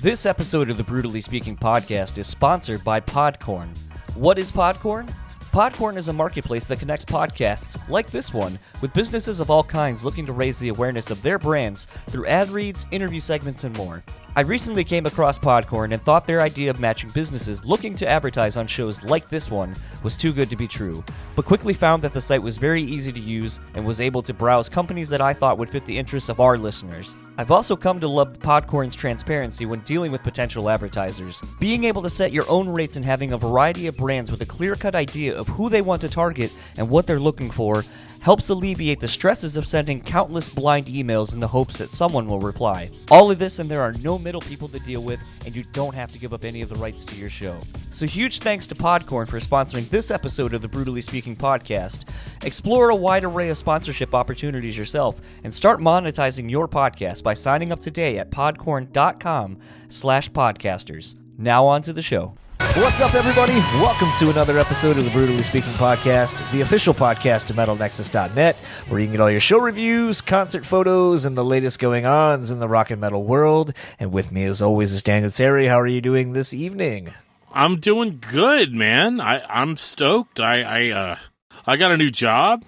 This episode of the Brewtally Speaking Podcast is sponsored by Podcorn. What is Podcorn? Podcorn is a marketplace that connects podcasts, like this one, with businesses of all kinds looking to raise the awareness of their brands through ad reads, interview segments, and more. I recently came across Podcorn and thought their idea of matching businesses looking to advertise on shows like this one was too good to be true, but quickly found that the site was very easy to use and was able to browse companies that I thought would fit the interests of our listeners. I've also come to love Podcorn's transparency when dealing with potential advertisers. Being able to set your own rates and having a variety of brands with a clear-cut idea of who they want to target and what they're looking for helps alleviate the stresses of sending countless blind emails in the hopes that someone will reply. All of this, and there are no middle people to deal with, and you don't have to give up any of the rights to your show. So huge thanks to Podcorn for sponsoring this episode of the Brewtally Speaking Podcast. Explore a wide array of sponsorship opportunities yourself and start monetizing your podcast by signing up today at podcorn.com/podcasters. Now on to the show. What's up, everybody? Welcome to another episode of the Brewtally Speaking Podcast, the official podcast of MetalNexus.net, where you can get all your show reviews, concert photos, and the latest going-ons in the rock and metal world. And with me, as always, is Daniel Terry. How are you doing this evening? I'm doing good, man. I'm stoked. I got a new job,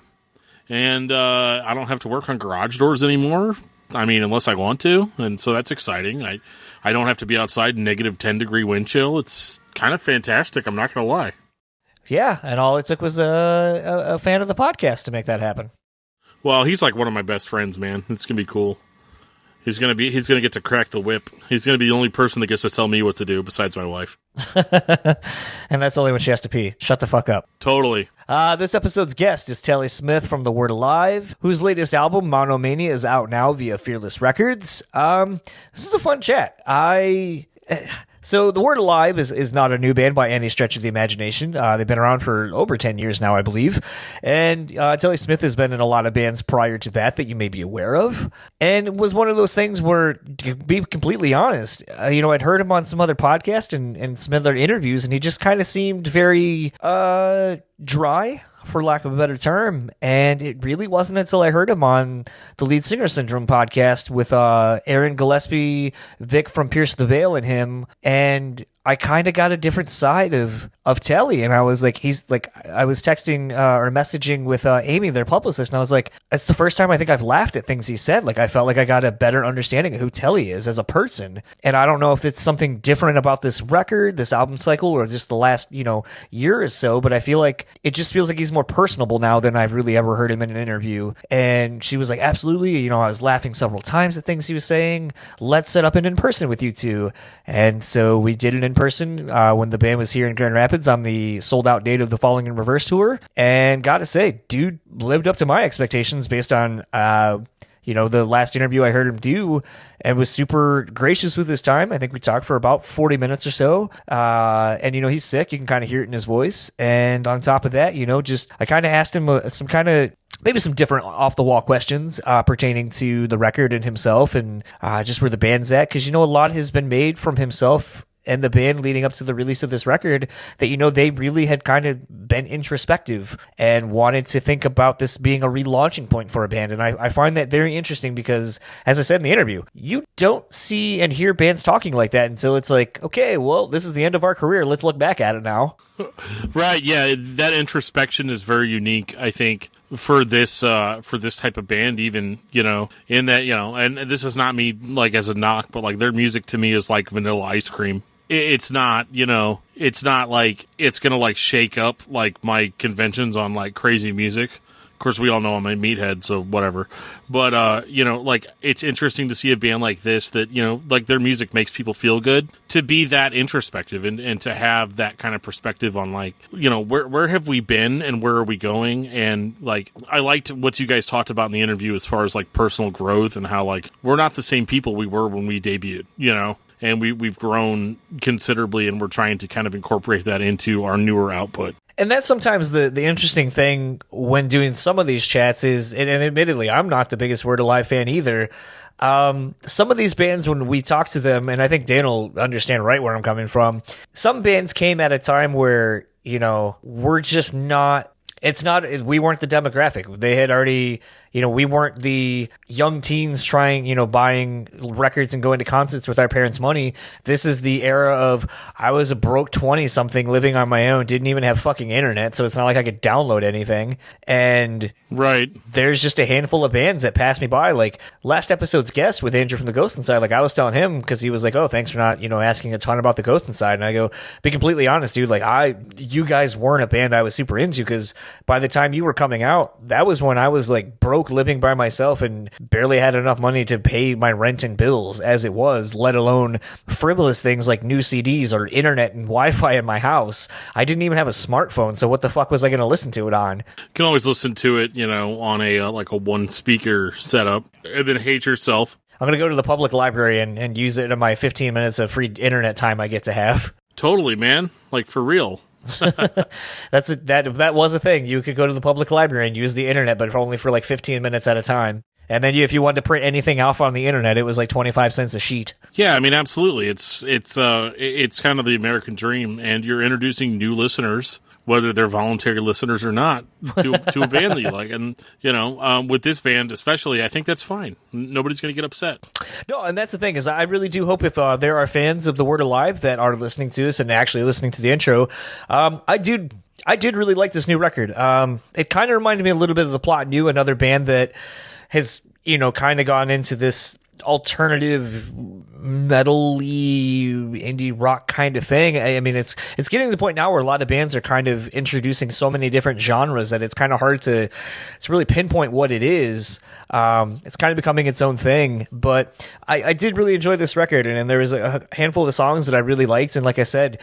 and I don't have to work on garage doors anymore. I mean, unless I want to, and so that's exciting. I don't have to be outside in negative 10-degree wind chill. It's kind of fantastic, I'm not going to lie. Yeah, and all it took was a fan of the podcast to make that happen. Well, he's like one of my best friends, man. It's going to be cool. He's going to get to crack the whip. He's going to be the only person that gets to tell me what to do besides my wife. And that's only when she has to pee. Shut the fuck up. Totally. This episode's guest is Telle Smith from The Word Alive, whose latest album, Monomania, is out now via Fearless Records. This is a fun chat. So The Word Alive is not a new band by any stretch of the imagination. They've been around for over 10 years now, I believe. And Telle Smith has been in a lot of bands prior to that you may be aware of. And it was one of those things where, to be completely honest, I'd heard him on some other podcast and some other interviews, and he just kind of seemed very dry, for lack of a better term. And it really wasn't until I heard him on the Lead Singer Syndrome podcast with Aaron Gillespie, Vic from Pierce the Veil, and him, and I kind of got a different side of Telle, and I was like, I was texting or messaging with Amy, their publicist, and I was like, it's the first time I think I've laughed at things he said. Like, I felt like I got a better understanding of who Telle is as a person, and I don't know if it's something different about this record, this album cycle, or just the last, year or so, but I feel like it just feels like he's more personable now than I've really ever heard him in an interview. And she was like, absolutely, I was laughing several times at things he was saying. Let's set up an in-person with you two. And so we did it in person when the band was here in Grand Rapids on the sold-out date of the Falling in Reverse tour, and gotta say, dude lived up to my expectations based on the last interview I heard him do, and was super gracious with his time. I think we talked for about 40 minutes or so, and he's sick, you can kind of hear it in his voice. And on top of that, I kind of asked him some kind of maybe some different off-the-wall questions pertaining to the record and himself, and just where the band's at, because a lot has been made from himself and the band leading up to the release of this record that, they really had kind of been introspective and wanted to think about this being a relaunching point for a band. And I find that very interesting because, as I said in the interview, you don't see and hear bands talking like that until it's like, okay, well, this is the end of our career. Let's look back at it now. Right, yeah, that introspection is very unique, I think, for this type of band, even, in that, and this is not me, like, as a knock, but, like, their music to me is like vanilla ice cream. It's not, it's not like it's going to, like, shake up, like, my conventions on, like, crazy music. Of course, we all know I'm a meathead, so whatever. But, like, it's interesting to see a band like this that, like, their music makes people feel good, to be that introspective and to have that kind of perspective on, like, where have we been and where are we going? And, like, I liked what you guys talked about in the interview as far as, like, personal growth and how, like, we're not the same people we were when we debuted, And we've grown considerably, and we're trying to kind of incorporate that into our newer output. And that's sometimes the interesting thing when doing some of these chats is, and admittedly, I'm not the biggest Word Alive fan either. Some of these bands, when we talk to them, and I think Dan will understand right where I'm coming from, some bands came at a time where, we're just not, we weren't the demographic. They had already, we weren't the young teens trying, buying records and going to concerts with our parents' money. This is the era of I was a broke 20-something living on my own, didn't even have fucking internet, so it's not like I could download anything. And right, there's just a handful of bands that passed me by. Like last episode's guest with Andrew from the Ghost Inside, like I was telling him because he was like, oh, thanks for not, asking a ton about the Ghost Inside. And I go, be completely honest, dude, like you guys weren't a band I was super into, because by the time you were coming out, that was when I was like broke, living by myself, and barely had enough money to pay my rent and bills as it was, let alone frivolous things like new CDs or internet and Wi-Fi in my house. I didn't even have a smartphone, so what the fuck was I going to listen to it on? You can always listen to it, on a like a one speaker setup, and then hate yourself. I'm going to go to the public library and use it in my 15 minutes of free internet time I get to have. Totally, man. Like, for real. That was a thing. You could go to the public library and use the internet, but only for like 15 minutes at a time. And then if you wanted to print anything off on the internet, it was like 25 cents a sheet. Yeah, I mean, absolutely. It's kind of the American dream, and you're introducing new listeners, whether they're voluntary listeners or not, to a band that you like. And, with this band especially, I think that's fine. Nobody's going to get upset. No, and that's the thing, is I really do hope if there are fans of The Word Alive that are listening to us and actually listening to the intro, I did really like this new record. It kind of reminded me a little bit of The Plot New, another band that has, kind of gone into this alternative metal-y indie rock kind of thing. I mean, it's getting to the point now where a lot of bands are kind of introducing so many different genres that it's kind of hard to really pinpoint what it is. It's kind of becoming its own thing, but I did really enjoy this record, and there was a handful of songs that I really liked, and like I said,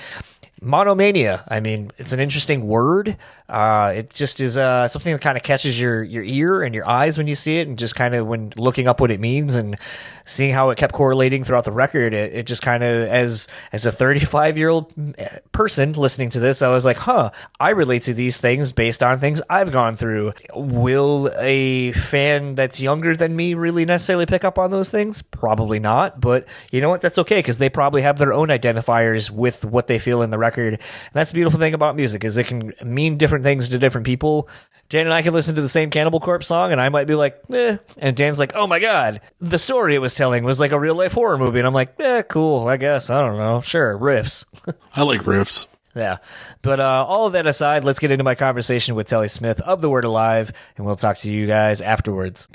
Monomania. I mean, it's an interesting word. It just is something that kind of catches your ear and your eyes when you see it, and just kind of when looking up what it means and seeing how it kept correlating throughout the record, it just kind of, as a 35-year-old person listening to this, I was like, I relate to these things based on things I've gone through. Will a fan that's younger than me really necessarily pick up on those things? Probably not, but you know what? That's okay, because they probably have their own identifiers with what they feel in the record. And that's the beautiful thing about music, is it can mean different things to different people. Dan and I can listen to the same Cannibal Corpse song, and I might be like, and Dan's like, oh my god, the story it was telling was like a real-life horror movie, and I'm like, cool, I guess, I don't know, sure, riffs. I like riffs. Yeah, but all of that aside, let's get into my conversation with Telle Smith of The Word Alive, and we'll talk to you guys afterwards.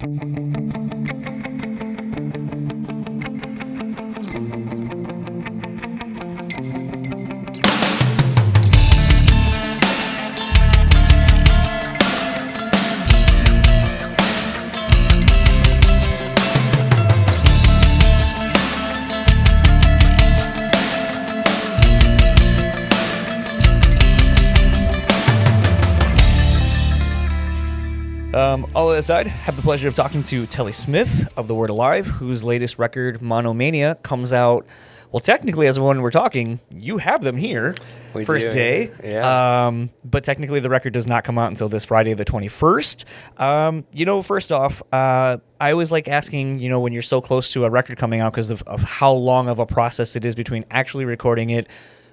All of that aside, I have the pleasure of talking to Telle Smith of The Word Alive, whose latest record, Monomania, comes out. Well, technically, as of when we're talking, you have them here, first day. Yeah. But technically, the record does not come out until this Friday, the 21st. First off, I always like asking, when you're so close to a record coming out, because of how long of a process it is between actually recording it,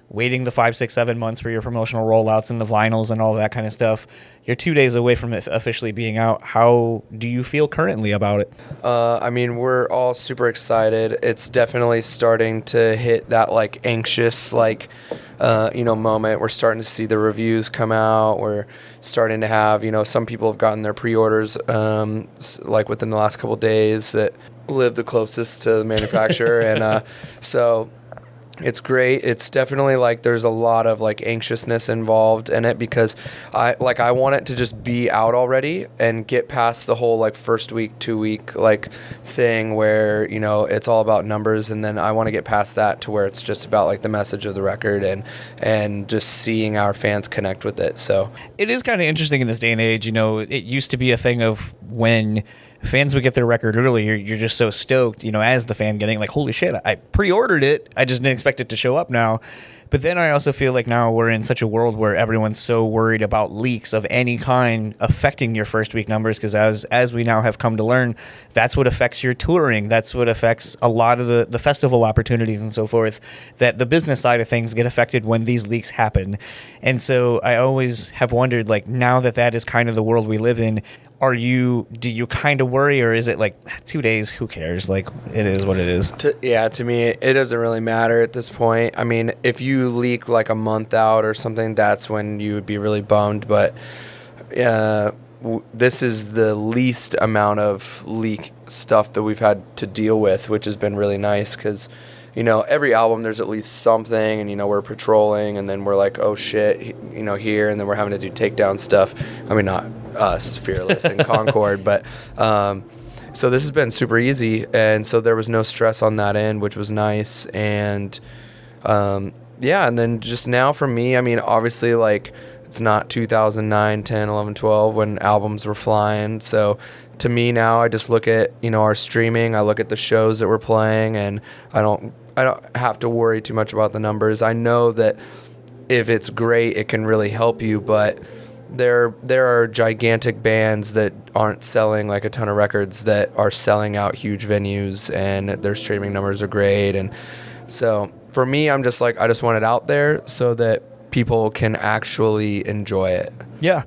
waiting the 5, 6, 7 months for your promotional rollouts and the vinyls and all that kind of stuff. You're 2 days away from it officially being out. How do you feel currently about it? We're all super excited. It's definitely starting to hit that anxious moment. We're starting to see the reviews come out. We're starting to have, some people have gotten their pre-orders within the last couple of days that live the closest to the manufacturer. And so it's great. It's definitely there's a lot of anxiousness involved in it, because I want it to just be out already and get past the whole first week, 2 week thing where it's all about numbers, and then I want to get past that to where it's just about the message of the record and just seeing our fans connect with it. So it is kind of interesting in this day and age. It used to be a thing of when fans would get their record early, you're just so stoked, as the fan getting holy shit, I pre-ordered it, I just didn't expect it to show up now. But then I also feel like now we're in such a world where everyone's so worried about leaks of any kind affecting your first week numbers, because as we now have come to learn, that's what affects your touring, that's what affects a lot of the festival opportunities and so forth, that the business side of things get affected when these leaks happen. And so I always have wondered, now that is kind of the world we live in, do you kind of worry, or is it like 2 days, who cares? Like, it is what it is. To me, it doesn't really matter at this point. I mean, if you leak like a month out or something, that's when you would be really bummed. But this is the least amount of leak stuff that we've had to deal with, which has been really nice because, every album there's at least something, and, we're patrolling, and then we're like, oh shit, here, and then we're having to do takedown stuff. I mean, not us, Fearless and Concord, but so this has been super easy, and so there was no stress on that end, which was nice. And and then just now for me, I mean, obviously, like, it's not 2009, 10, 11, 12 when albums were flying. So to me now, I just look at, our streaming, I look at the shows that we're playing, and I don't have to worry too much about the numbers. I know that if it's great, it can really help you, but there are gigantic bands that aren't selling like a ton of records that are selling out huge venues, and their streaming numbers are great. And so for me, I'm just like, I just want it out there so that people can actually enjoy it. Yeah.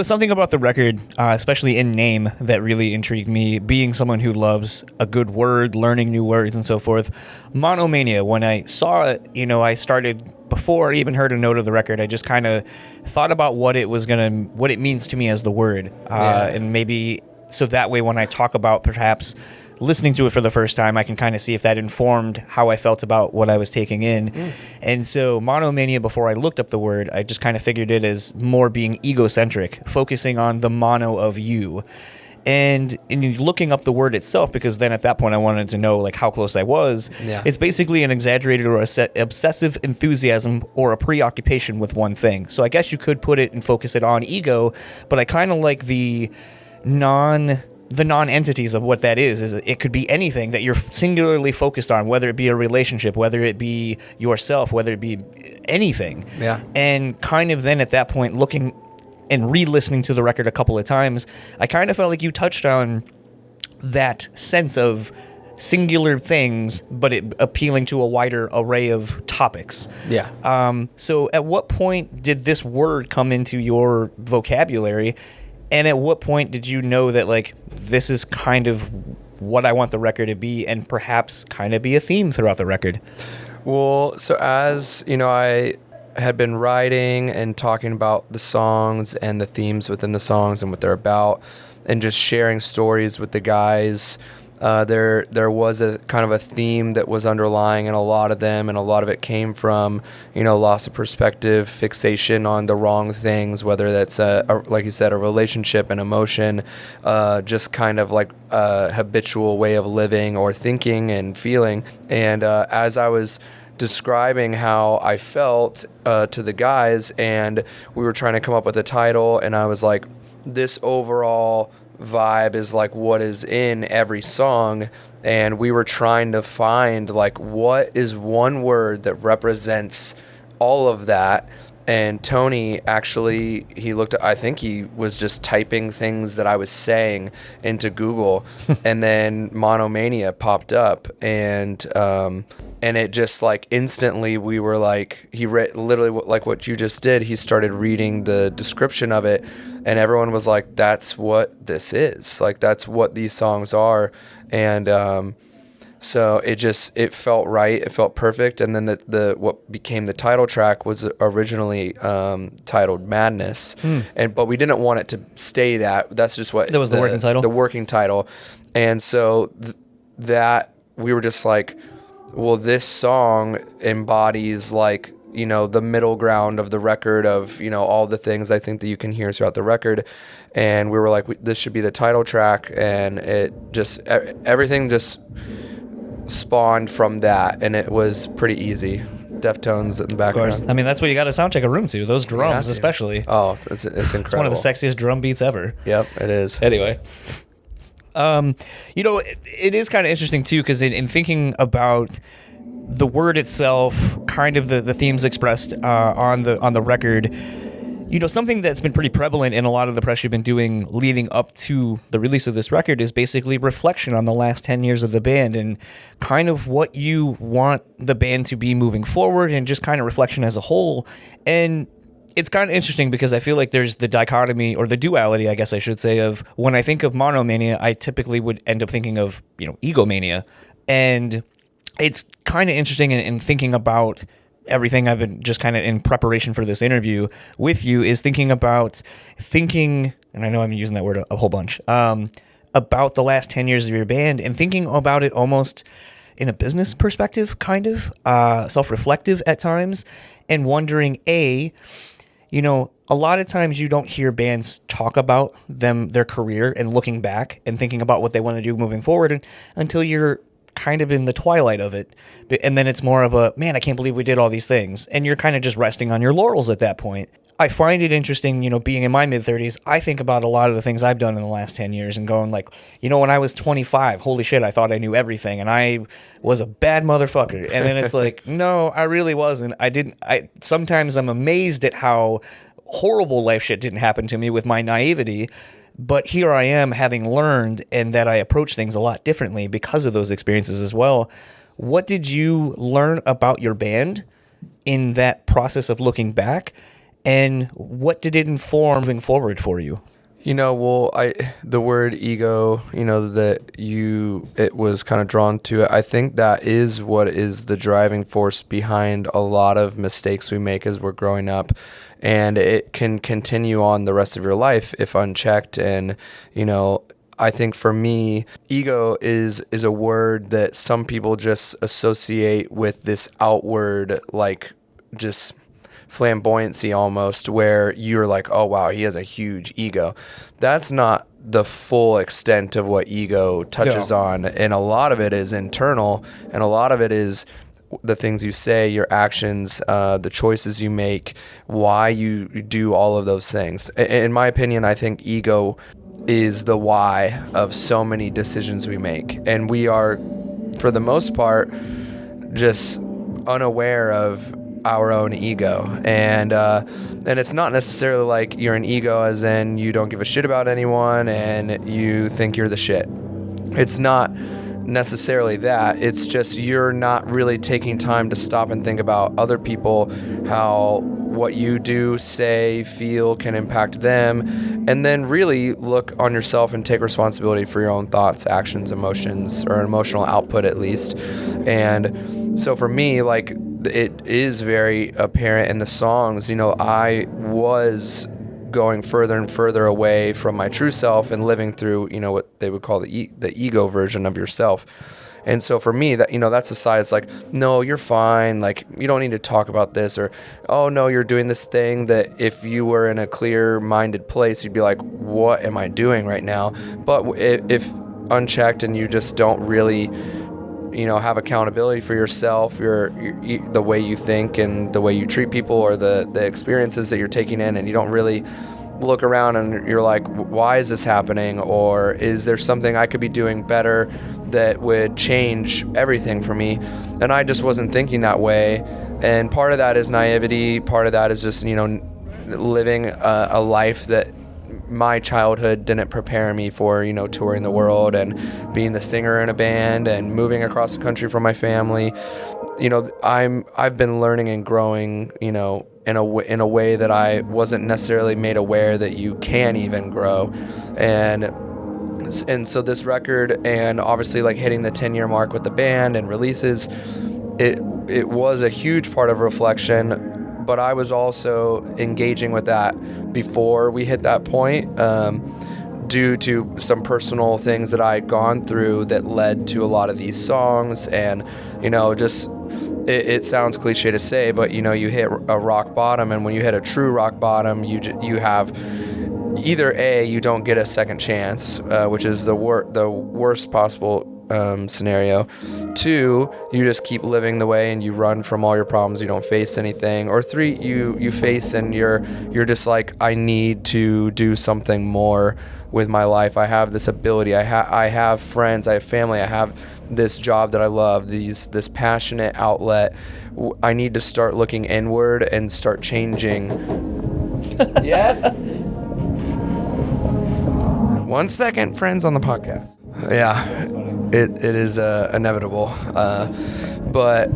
Something about the record, especially in name, that really intrigued me, being someone who loves a good word, learning new words and so forth. Monomania, when I saw it, I started, before I even heard a note of the record, I just kind of thought about what it means to me as the word. And maybe, so that way when I talk about perhaps listening to it for the first time, I can kind of see if that informed how I felt about what I was taking in. And so Monomania, before I looked up the word, I just kind of figured it as more being egocentric, focusing on the mono of you. And in looking up the word itself, because then at that point I wanted to know like how close I was, it's basically an exaggerated or obsessive enthusiasm or a preoccupation with one thing. So I guess you could put it and focus it on ego, but I kind of like the non-entities of what that is it could be anything that you're singularly focused on, whether it be a relationship, whether it be yourself, whether it be anything. And kind of then at that point, looking and re-listening to the record a couple of times, I kind of felt like you touched on that sense of singular things, but it appealing to a wider array of topics. So at what point did this word come into your vocabulary? And at what point did you know that, like, this is kind of what I want the record to be, and perhaps kind of be a theme throughout the record? Well, so as, I had been writing and talking about the songs and the themes within the songs and what they're about, and just sharing stories with the guys, there was a kind of a theme that was underlying in a lot of them, and a lot of it came from, loss of perspective, fixation on the wrong things, whether that's like you said, a relationship, an emotion, just kind of like a habitual way of living or thinking and feeling. And as I was describing how I felt to the guys, and we were trying to come up with a title, and I was like, this overall vibe is like what is in every song, and we were trying to find like what is one word that represents all of that. And Tony actually, I think he was just typing things that I was saying into Google, and then Monomania popped up, and it just like instantly we were like, he read literally like what you just did. He started reading the description of it, and everyone was like, that's what this is. Like, that's what these songs are. And so it felt right. It felt perfect. And then the what became the title track was originally titled Madness. But we didn't want it to stay that. That's just what that was the working title. The working title. And so that we were just like, well, this song embodies like, the middle ground of the record of, all the things I think that you can hear throughout the record. And we were like, this should be the title track. And it just, everything just spawned from that. And it was pretty easy. Deftones in the background. Of course. I mean, that's what you got to sound check a room to. Those drums, especially. Oh, it's incredible. It's one of the sexiest drum beats ever. Yep, it is. Anyway. It is kind of interesting too, because in thinking about the word itself, kind of the themes expressed on the record, something that's been pretty prevalent in a lot of the press you've been doing leading up to the release of this record is basically reflection on the last 10 years of the band and kind of what you want the band to be moving forward, and just kind of reflection as a whole. And it's kind of interesting because I feel like there's the dichotomy or the duality, I guess I should say, of when I think of Monomania, I typically would end up thinking of, egomania. And it's kind of interesting in thinking about everything I've been just kind of in preparation for this interview with you is thinking, and I know I'm using that word a whole bunch, about the last 10 years of your band and thinking about it almost in a business perspective, kind of self-reflective at times, and wondering, a lot of times you don't hear bands talk about their career and looking back and thinking about what they want to do moving forward until you're kind of in the twilight of it. And then it's more of a, man, I can't believe we did all these things. And you're kind of just resting on your laurels at that point. I find it interesting, being in my mid-30s, I think about a lot of the things I've done in the last 10 years and going like, when I was 25, holy shit, I thought I knew everything and I was a bad motherfucker. And then it's like, no, I really wasn't. Sometimes I'm amazed at how horrible life shit didn't happen to me with my naivety. But here I am having learned and that I approach things a lot differently because of those experiences as well. What did you learn about your band in that process of looking back? And what did it inform moving forward for you? The word ego, it was kind of drawn to it. I think that is what is the driving force behind a lot of mistakes we make as we're growing up. And it can continue on the rest of your life if unchecked. And, I think for me, ego is a word that some people just associate with this outward, like, just flamboyancy almost, where you're like, oh wow, he has a huge ego. That's not the full extent of what ego touches on, and a lot of it is internal, and a lot of it is the things you say, your actions, the choices you make, why you do all of those things. In my opinion, I think ego is the why of so many decisions we make, and we are, for the most part, just unaware of our own ego. And it's not necessarily like you're an ego as in you don't give a shit about anyone and you think you're the shit. It's not necessarily that. It's just you're not really taking time to stop and think about other people, how what you do, say, feel can impact them, and then really look on yourself and take responsibility for your own thoughts, actions, emotions, or emotional output at least. And so for me, like, it is very apparent in the songs. I was going further and further away from my true self and living through, what they would call the ego version of yourself. And so for me, that that's the side. It's like, no, you're fine. Like, you don't need to talk about this, or, oh no, you're doing this thing that if you were in a clear-minded place, you'd be like, what am I doing right now? But if unchecked and you just don't really have accountability for yourself, the way you think and the way you treat people, or the experiences that you're taking in, and you don't really look around and you're like, why is this happening? Or is there something I could be doing better that would change everything for me? And I just wasn't thinking that way. And part of that is naivety. Part of that is just, living a life that my childhood didn't prepare me for, touring the world and being the singer in a band and moving across the country from my family. I've been learning and growing, in a way that I wasn't necessarily made aware that you can even grow. And so this record, and obviously like hitting the 10-year mark with the band and releases, it was a huge part of reflection. But I was also engaging with that before we hit that point, due to some personal things that I had gone through that led to a lot of these songs. And, just, it sounds cliche to say, but, you hit a rock bottom, and when you hit a true rock bottom, you have either A, you don't get a second chance, which is the worst possible scenario. 2, you just keep living the way and you run from all your problems, you don't face anything. Or 3, you face and you're just like, I need to do something more with my life. I have this ability, I have friends, I have family, I have this job that I love, this passionate outlet. I need to start looking inward and start changing. Yes? 1 second, friends on the podcast. Yeah, it is inevitable. But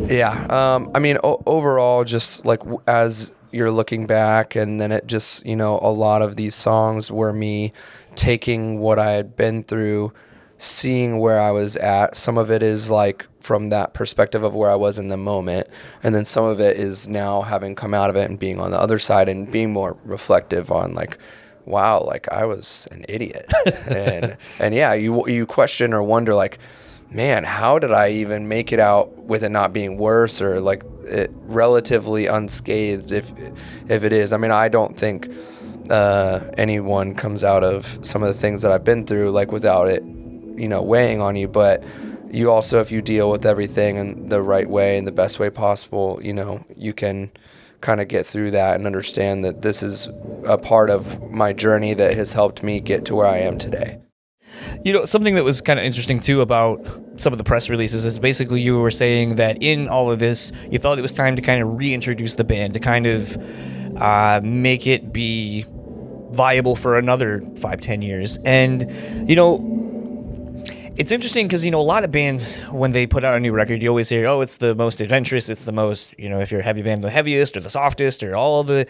yeah, overall, just like as you're looking back, and then it just, a lot of these songs were me taking what I had been through, seeing where I was at. Some of it is like from that perspective of where I was in the moment, and then some of it is now having come out of it and being on the other side and being more reflective on like, wow, like I was an idiot. and yeah, you question or wonder like, man, how did I even make it out with it not being worse, or like it relatively unscathed if it is. I mean, I don't think anyone comes out of some of the things that I've been through like without it, weighing on you. But you also, if you deal with everything in the right way and the best way possible, you can kind of get through that and understand that this is a part of my journey that has helped me get to where I am today. Something that was kind of interesting too about some of the press releases is basically you were saying that in all of this, you felt it was time to kind of reintroduce the band, to kind of make it be viable for another 5-10 years. And, it's interesting because, a lot of bands, when they put out a new record, you always hear, oh, it's the most adventurous, it's the most, if you're a heavy band, the heaviest or the softest, or all the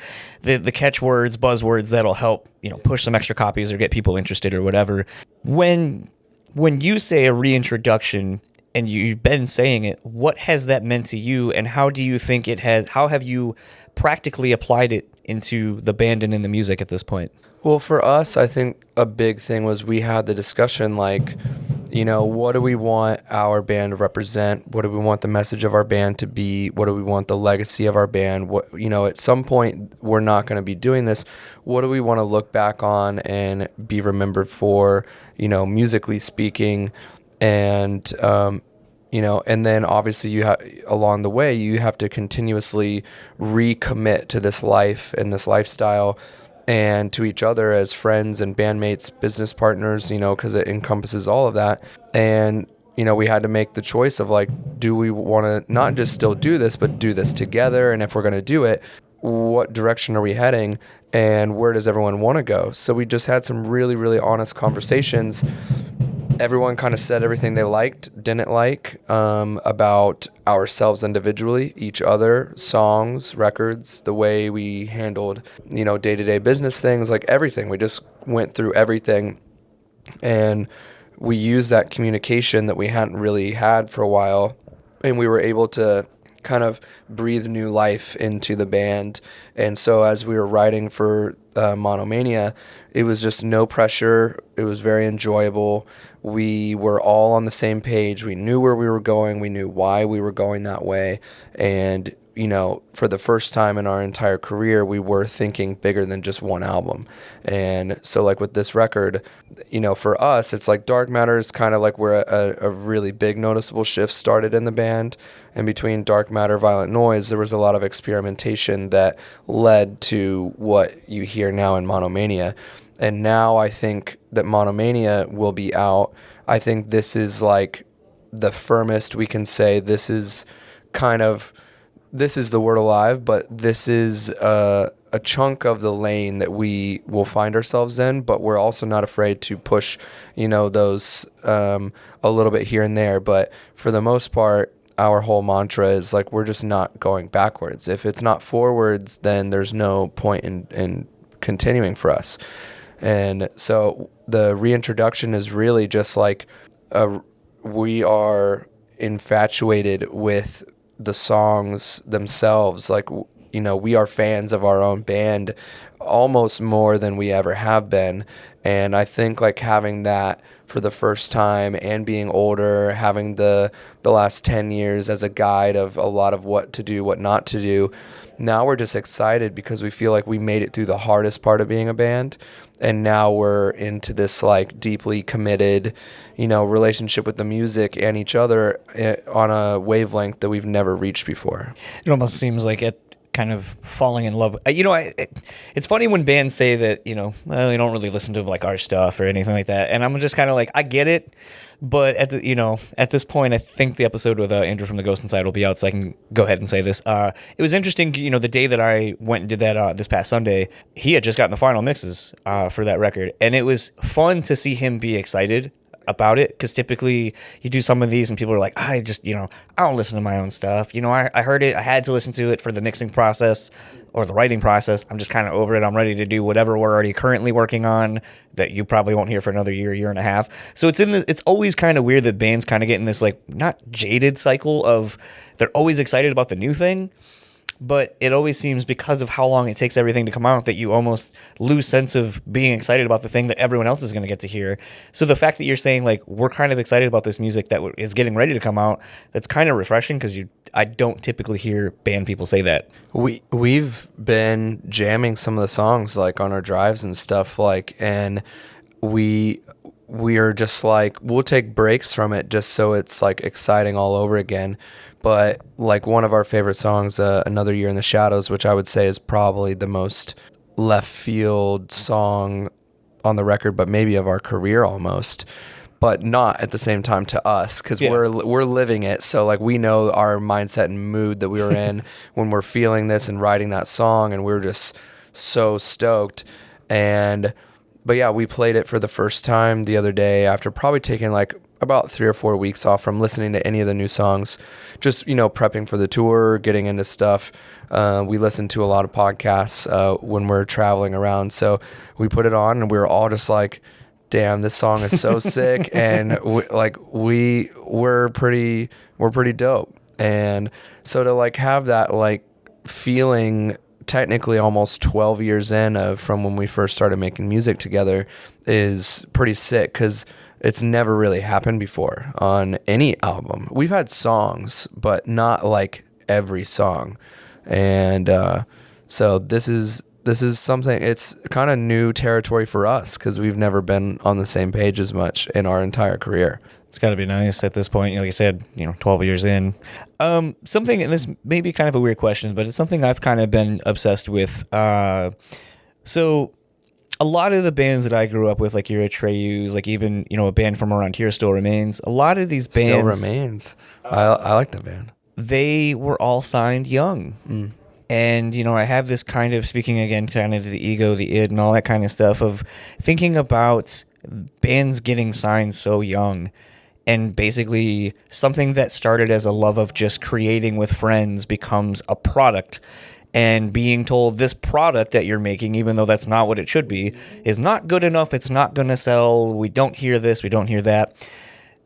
catchwords, buzzwords that'll help, push some extra copies or get people interested or whatever. When you say a reintroduction, and you've been saying it, what has that meant to you, and how do you think how have you practically applied it into the band and in the music at this point? Well, for us, I think a big thing was we had the discussion like, what do we want our band to represent? What do we want the message of our band to be? What do we want the legacy of our band? What, at some point we're not going to be doing this. What do we want to look back on and be remembered for, musically speaking? And, and then obviously along the way, you have to continuously recommit to this life and this lifestyle, and to each other as friends and bandmates, business partners, because it encompasses all of that. And, we had to make the choice of like, do we want to not just still do this, but do this together? And if we're going to do it, what direction are we heading, and where does everyone want to go? So we just had some really, really honest conversations. Everyone kind of said everything they liked, didn't like, about ourselves individually, each other, songs, records, the way we handled, day-to-day business things, like everything. We just went through everything, and we used that communication that we hadn't really had for a while, and we were able to kind of breathe new life into the band. And so as we were writing for Monomania, it was just no pressure. It was very enjoyable. We were all on the same page. We knew where we were going. We knew why we were going that way. And, for the first time in our entire career, we were thinking bigger than just one album. And so like with this record, for us, it's like Dark Matter is kind of like where a really big noticeable shift started in the band. And between Dark Matter, Violent Noise, there was a lot of experimentation that led to what you hear now in Monomania. And now I think that Monomania will be out. I think this is like the firmest we can say this is the word alive, but this is a chunk of the lane that we will find ourselves in, but we're also not afraid to push, those a little bit here and there. But for the most part, our whole mantra is like, we're just not going backwards. If it's not forwards, then there's no point in continuing for us. And so the reintroduction is really just like we are infatuated with the songs themselves. Like, we are fans of our own band almost more than we ever have been. And I think like having that for the first time and being older, having the last 10 years as a guide of a lot of what to do, what not to do, now we're just excited because we feel like we made it through the hardest part of being a band. And now we're into this like deeply committed, relationship with the music and each other on a wavelength that we've never reached before. It almost seems like it kind of falling in love. It's funny when bands say that, well, they don't really listen to like our stuff or anything like that. And I'm just kind of like, I get it. But at this point, I think the episode with Andrew from the Ghost Inside will be out, so I can go ahead and say this. It was interesting, the day that I went and did that this past Sunday, he had just gotten the final mixes for that record. And it was fun to see him be excited about it, because typically you do some of these and people are like, I just, I don't listen to my own stuff. I heard it, I had to listen to it for the mixing process or the writing process. I'm just kind of over it. I'm ready to do whatever we're already currently working on that you probably won't hear for another year and a half. So it's always kind of weird that bands kind of get in this like not jaded cycle of they're always excited about the new thing, but it always seems, because of how long it takes everything to come out, that you almost lose sense of being excited about the thing that everyone else is going to get to hear. So the fact that you're saying like we're kind of excited about this music that is getting ready to come out, that's kind of refreshing, because I don't typically hear band people say that. We've been jamming some of the songs like on our drives and stuff, like, and we are just like, we'll take breaks from it just so it's like exciting all over again. But like one of our favorite songs, Another Year in the Shadows, which I would say is probably the most left field song on the record, but maybe of our career almost, but not at the same time to us, because we're living it. So like we know our mindset and mood that we were in when we're feeling this and writing that song, and we were just so stoked. But yeah, we played it for the first time the other day after probably taking like about 3 or 4 weeks off from listening to any of the new songs, just, prepping for the tour, getting into stuff. We listen to a lot of podcasts when we're traveling around. So we put it on and we were all just like, damn, this song is so sick. And we're pretty dope. And so to like have that like feeling technically almost 12 years in from when we first started making music together is pretty sick, because it's never really happened before on any album. We've had songs, but not like every song. And so this is something, it's kind of new territory for us, because we've never been on the same page as much in our entire career. It's got to be nice at this point. Like you said, 12 years in. Something, and this may be kind of a weird question, but it's something I've kind of been obsessed with. So a lot of the bands that I grew up with, like your Atreyus, like even, a band from around here, Still Remains. A lot of these bands... Still Remains. I like that band. They were all signed young. Mm. And, I have this kind of, speaking again, kind of the ego, the id, and all that kind of stuff of thinking about bands getting signed so young. And basically something that started as a love of just creating with friends becomes a product. And being told this product that you're making, even though that's not what it should be, is not good enough. It's not going to sell. We don't hear this. We don't hear that.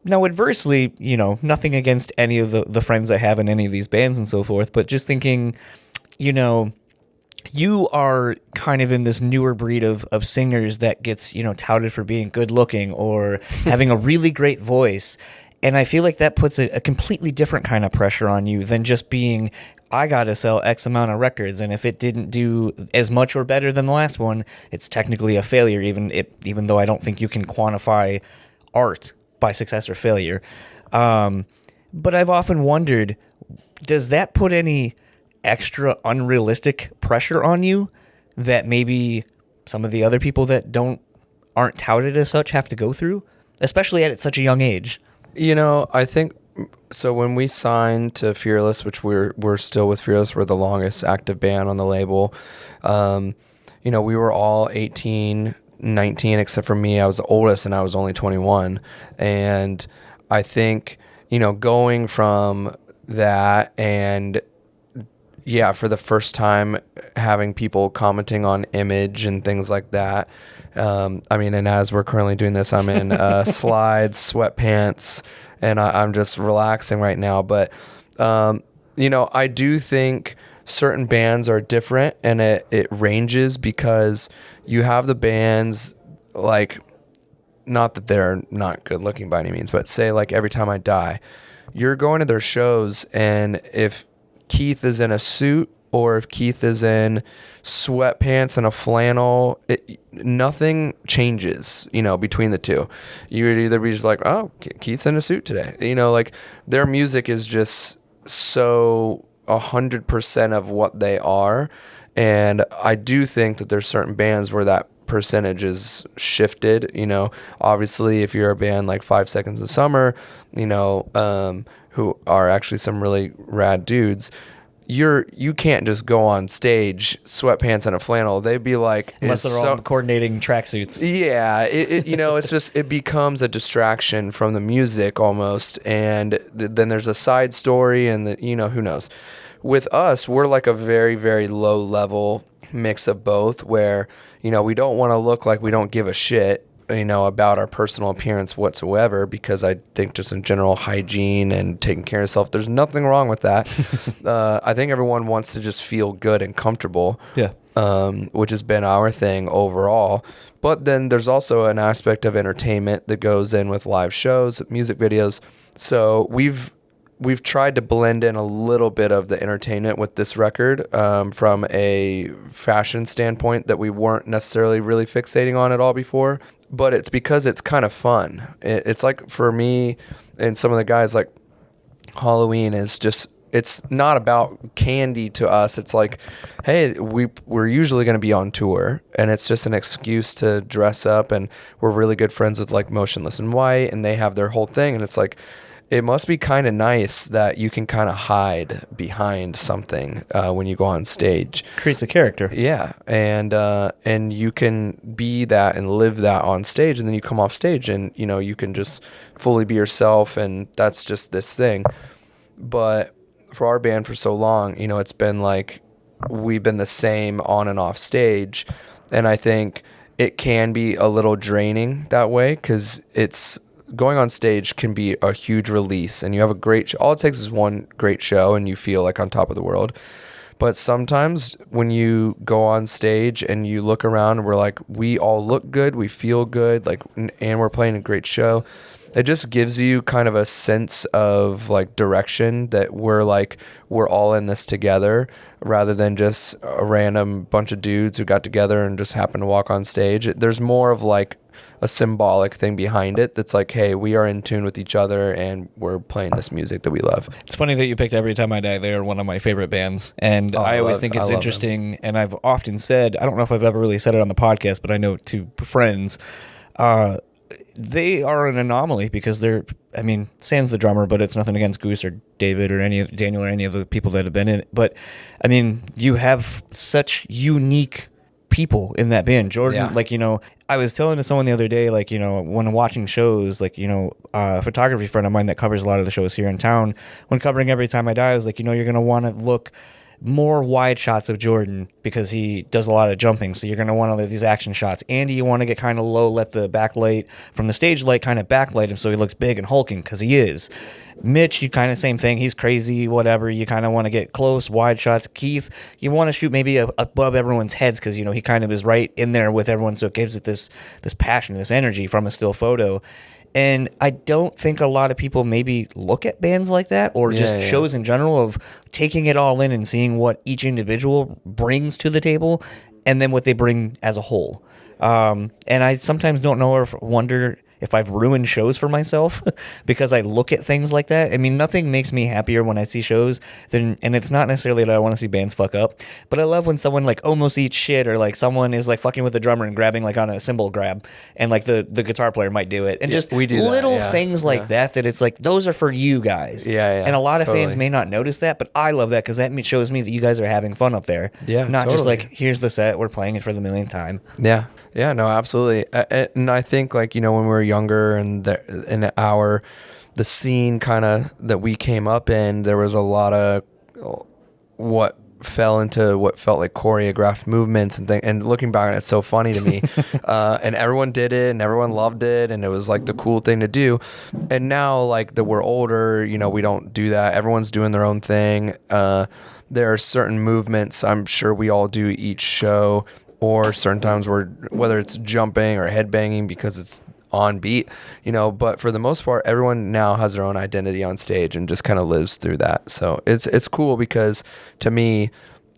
Now, adversely, nothing against any of the friends I have in any of these bands and so forth, but just thinking, you are kind of in this newer breed of singers that gets, touted for being good looking or having a really great voice. And I feel like that puts a completely different kind of pressure on you than just being, I got to sell X amount of records, and if it didn't do as much or better than the last one, it's technically a failure, even though I don't think you can quantify art by success or failure. But I've often wondered, does that put any extra unrealistic pressure on you that maybe some of the other people that aren't touted as such have to go through, especially at such a young age? I think so. When we signed to Fearless, which we're still with Fearless, we're the longest active band on the label. We were all 18, 19, except for me. I was the oldest and I was only 21. And I think, going from that and for the first time having people commenting on image and things like that. And as we're currently doing this, I'm in slides, sweatpants, and I'm just relaxing right now. But, I do think certain bands are different, and it ranges, because you have the bands, like, not that they're not good looking by any means, but say like Every Time I Die, you're going to their shows, and if Keith is in a suit or if Keith is in sweatpants and a flannel, nothing changes, between the two. You would either be just like, oh, Keith's in a suit today. Like their music is just so 100% of what they are. And I do think that there's certain bands where that percentage is shifted. Obviously if you're a band like 5 Seconds of Summer, who are actually some really rad dudes, you can't just go on stage sweatpants and a flannel. They'd be like, unless they're all coordinating tracksuits. Yeah, it's just, it becomes a distraction from the music almost, and then there's a side story, and who knows. With us, we're like a very, very low level mix of both, where we don't want to look like we don't give a shit about our personal appearance whatsoever, because I think just in general hygiene and taking care of yourself, there's nothing wrong with that. I think everyone wants to just feel good and comfortable, which has been our thing overall. But then there's also an aspect of entertainment that goes in with live shows, music videos. So we've tried to blend in a little bit of the entertainment with this record, from a fashion standpoint that we weren't necessarily really fixating on at all before. But it's because it's kind of fun. It's like, for me and some of the guys, like, Halloween is just, it's not about candy to us. It's like, hey, we're usually going to be on tour, and it's just an excuse to dress up, and we're really good friends with like Motionless in White, and they have their whole thing, and it's like, it must be kind of nice that you can kind of hide behind something when you go on stage. Creates a character. Yeah, and you can be that and live that on stage, and then you come off stage, and you can just fully be yourself, and that's just this thing. But for our band for so long, it's been like we've been the same on and off stage, and I think it can be a little draining that way, because it's going on stage can be a huge release, and you have a great all it takes is one great show and you feel like on top of the world. But sometimes when you go on stage and you look around, we're like, we all look good, we feel good, like, and we're playing a great show. It just gives you kind of a sense of like direction, that we're all in this together, rather than just a random bunch of dudes who got together and just happened to walk on stage. There's more of like a symbolic thing behind it that's like, hey, we are in tune with each other and we're playing this music that we love. It's funny that you picked Every Time I Die. They are one of my favorite bands, and I always think it's interesting them. And I've often said, I don't know if I've ever really said it on the podcast, but I know to friends, they are an anomaly, because Sans the drummer, but it's nothing against Goose or David or Daniel or any of the people that have been in it. But you have such unique people in that band. Jordan, I was telling to someone the other day, when watching shows, a photography friend of mine that covers a lot of the shows here in town, when covering Every Time I Die, I was like, you're going to want to look more wide shots of Jordan, because he does a lot of jumping, so you're going to want to let these action shots. Andy, you want to get kind of low, let the backlight from the stage light kind of backlight him so he looks big and hulking, because he is. Mitch, you kind of same thing, he's crazy, whatever, you kind of want to get close, wide shots. Keith, you want to shoot maybe above everyone's heads, because he kind of is right in there with everyone, so it gives it this passion, this energy from a still photo. And I don't think a lot of people maybe look at bands like that, or just shows in general, of taking it all in and seeing what each individual brings to the table, and then what they bring as a whole. And I sometimes don't know, or wonder if I've ruined shows for myself because I look at things like that. Nothing makes me happier when I see shows and it's not necessarily that I want to see bands fuck up, but I love when someone almost eats shit, or someone is fucking with the drummer and grabbing on a cymbal grab, and the guitar player might do it, and just we do little things like that it's those are for you guys. And a lot of fans may not notice that, but I love that, because that shows me that you guys are having fun up there. Not just here's the set, we're playing it for the millionth time. Yeah, no, absolutely. And I think when we were younger, and the scene kind of that we came up in, there was a lot of what fell into what felt like choreographed movements and things. And looking back, it's so funny to me. And everyone did it, and everyone loved it, and it was the cool thing to do. And now that we're older, we don't do that. Everyone's doing their own thing. There are certain movements I'm sure we all do each show, or certain times whether it's jumping or headbanging because it's on beat, but for the most part, everyone now has their own identity on stage and just kind of lives through that. So it's cool, because to me,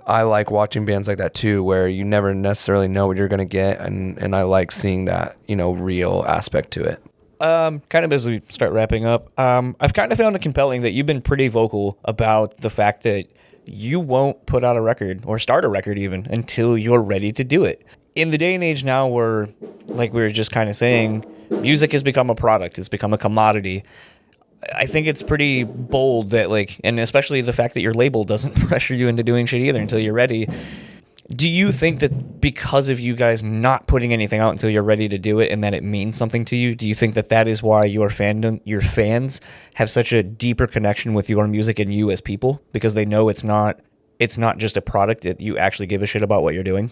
I like watching bands like that too, where you never necessarily know what you're going to get. And I like seeing that, real aspect to it. Kind of as we start wrapping up, I've kind of found it compelling that you've been pretty vocal about the fact that you won't put out a record or start a record even until you're ready to do it. In the day and age now where, like we were just kind of saying, music has become a product, it's become a commodity. I think it's pretty bold that, like, and especially the fact that your label doesn't pressure you into doing shit either until you're ready. Do you think that because of you guys not putting anything out until you're ready to do it and that it means something to you, do you think that that is why your fans have such a deeper connection with your music and you as people, because they know it's not just a product, that you actually give a shit about what you're doing?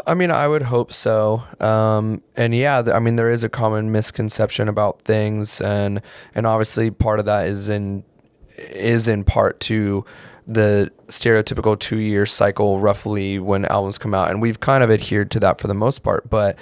I mean, I would hope so. And yeah, I mean, there is a common misconception about things, and obviously part of that is in part to the stereotypical 2-year cycle roughly when albums come out, and we've kind of adhered to that for the most part. But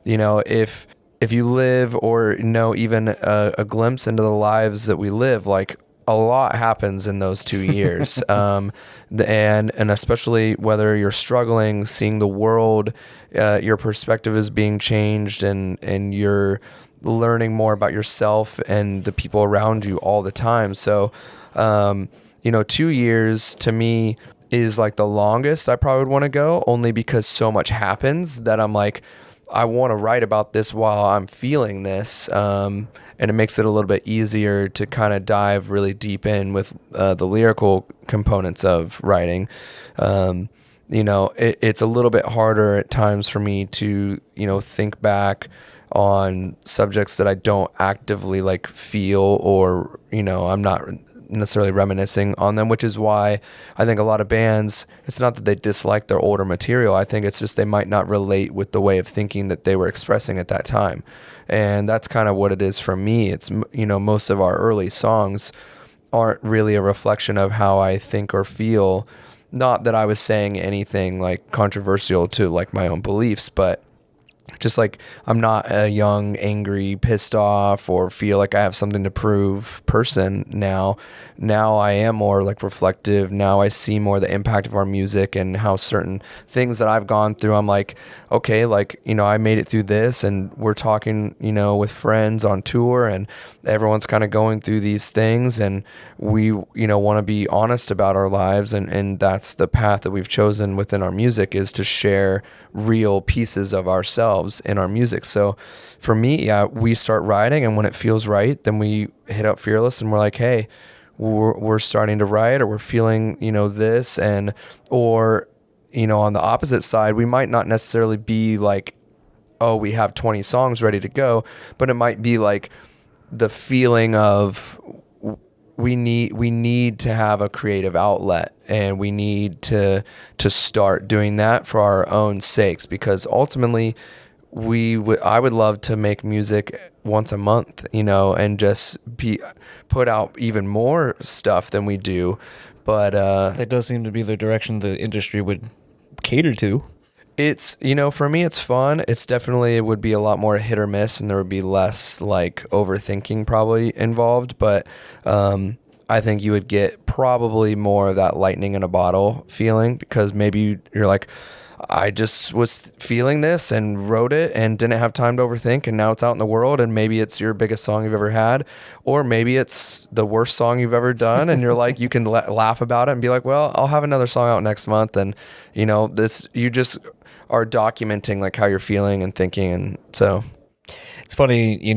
if you live or know even a glimpse into the lives that we live, like, a lot happens in those 2 years. And especially whether you're struggling, seeing the world, your perspective is being changed, and you're learning more about yourself and the people around you all the time. So 2 years to me is like the longest I probably would want to go, only because so much happens that I'm like, I want to write about this while I'm feeling this. And it makes it a little bit easier to kind of dive really deep in with the lyrical components of writing. It's a little bit harder at times for me to, think back on subjects that I don't actively like feel, or, I'm not necessarily reminiscing on them, which is why I think a lot of bands, it's not that they dislike their older material. I think it's just they might not relate with the way of thinking that they were expressing at that time. And that's kind of what it is for me. It's, most of our early songs aren't really a reflection of how I think or feel. Not that I was saying anything like controversial to like my own beliefs, but just like, I'm not a young, angry, pissed off, or feel like I have something to prove person now. Now I am more like reflective. Now I see more the impact of our music and how certain things that I've gone through, I'm like, okay, like, I made it through this, and we're talking, with friends on tour, and everyone's kind of going through these things, and we, want to be honest about our lives. And that's the path that we've chosen within our music, is to share real pieces of ourselves in our music. So for me, yeah, we start writing, and when it feels right, then we hit up Fearless, and we're like, hey, we're starting to write, or we're feeling, this, and, or, on the opposite side, we might not necessarily be like, oh, we have 20 songs ready to go, but it might be like the feeling of we need to have a creative outlet, and we need to start doing that for our own sakes, because ultimately I would love to make music once a month, and just put out even more stuff than we do. But that does seem to be the direction the industry would cater to. It's, for me, it's fun. It's definitely, it would be a lot more hit or miss, and there would be less like overthinking probably involved. But I think you would get probably more of that lightning in a bottle feeling, because maybe you're like, I just was feeling this and wrote it and didn't have time to overthink, and now it's out in the world, and maybe it's your biggest song you've ever had, or maybe it's the worst song you've ever done, and you're like, you can laugh about it and be like, well, I'll have another song out next month. And you just are documenting like how you're feeling and thinking. And so it's funny,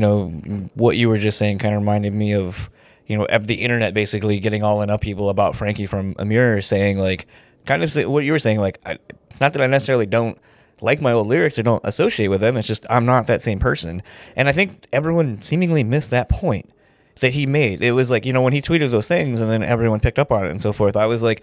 what you were just saying kind of reminded me of, the internet basically getting all in upheaval about Frankie from Amir, saying like, kind of what you were saying, like, it's not that I necessarily don't like my old lyrics or don't associate with them, it's just I'm not that same person. And I think everyone seemingly missed that point that he made. It was like, when he tweeted those things and then everyone picked up on it and so forth, I was like,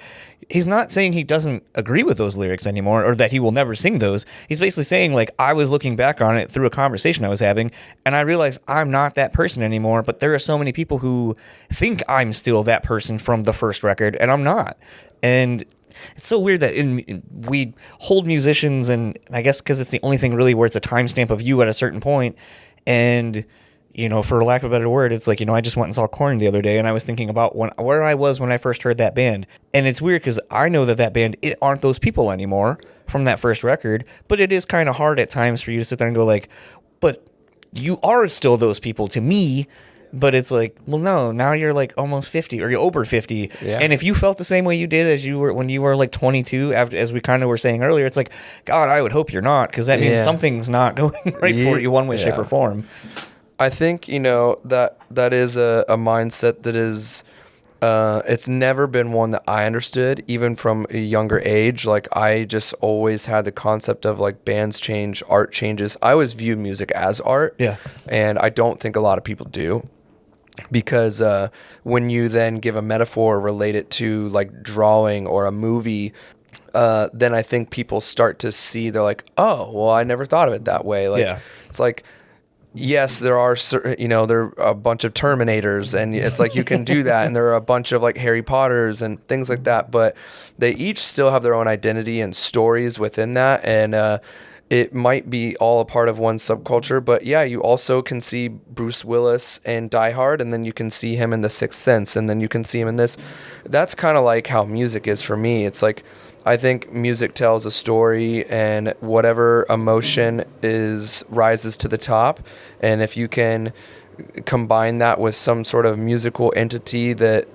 he's not saying he doesn't agree with those lyrics anymore, or that he will never sing those. He's basically saying, like, I was looking back on it through a conversation I was having, and I realized I'm not that person anymore, but there are so many people who think I'm still that person from the first record, and I'm not. And it's so weird that we hold musicians, and I guess because it's the only thing really where it's a timestamp of you at a certain point, and for lack of a better word, it's like, I just went and saw Korn the other day, and I was thinking about where I was when I first heard that band. And it's weird because I know that band aren't those people anymore from that first record, but it is kind of hard at times for you to sit there and go like, but you are still those people to me. But it's like, well, no, now you're like almost 50, or you're over 50. Yeah. And if you felt the same way you did as you were when you were like 22, as we kind of were saying earlier, it's like, God, I would hope you're not, because that means something's not going right for you one way, shape, or form. I think, that is a mindset that is, it's never been one that I understood, even from a younger age. Like, I just always had the concept of like bands change, art changes. I always view music as art. Yeah. And I don't think a lot of people do. Because when you then give a metaphor, relate it to like drawing or a movie, then I think people start to see, they're like, oh, well, I never thought of it that way. Like, it's like, yes, there are there are a bunch of Terminators, and it's like you can do that, and there are a bunch of like Harry Potters and things like that, but they each still have their own identity and stories within that, and it might be all a part of one subculture, but yeah, you also can see Bruce Willis in Die Hard, and then you can see him in The Sixth Sense, and then you can see him in this. That's kind of like how music is for me. It's like, I think music tells a story, and whatever emotion rises to the top. And if you can combine that with some sort of musical entity that,